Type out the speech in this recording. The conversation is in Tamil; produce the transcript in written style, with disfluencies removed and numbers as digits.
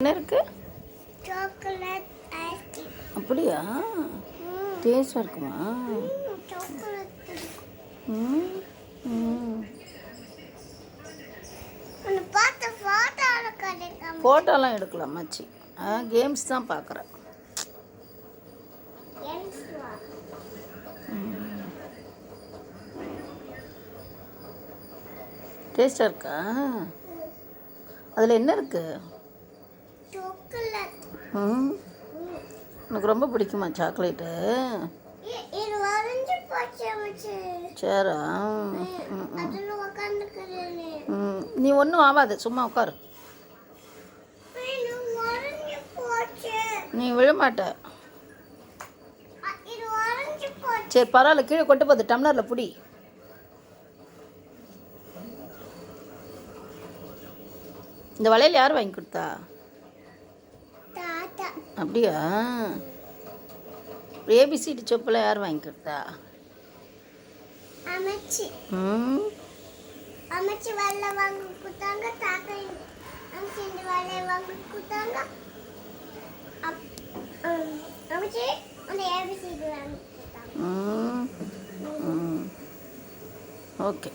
என்ன இருக்கு? Chocolate ice cream. அப்படியா? டேஸ்டாக இருக்குமா? சாக்லேட் ம் ம் பார்த்து ஃபோட்டோவில் கிடைக்கும். ஃபோட்டோலாம் எடுக்கலாம் மச்சி. கேம்ஸ் தான் பார்க்குறேன். டேஸ்டாக இருக்கா? அதில் என்ன இருக்கு? சாக்லேட். உனக்கு ரொம்ப பிடிக்குமா சாக்லேட்டு? இது வரைஞ்சு போச்சு. சரி. அதில் உட்காந்துக்கிறேன். நீ ஒன்றும் ஆகாது, சும்மா உட்காரு. நீ விழமாட்ட. இது வரைஞ்சு போச்சு. சரி பரவாயில்ல, கீழே கொண்டு போகுது. டம்ளரில் புடி. இந்த வளையல் யார் வாங்கி கொடுத்தா? தாத்தா. அப்படியா? ஏபிசிடி சொப்பெல்லாம் யார் வாங்கி கொடுத்தா? அமைச்சி. அமைச்சி வெள்ளை வாங்கி கொடுத்தாங்க. தாத்தா அமைச்சி இந்த வெள்ளையை வாங்கி கொடுத்தாங்க. அமைச்சி அந்த ஏபிசிடி வாங்கி கொடுத்தாங்க. ஓகே.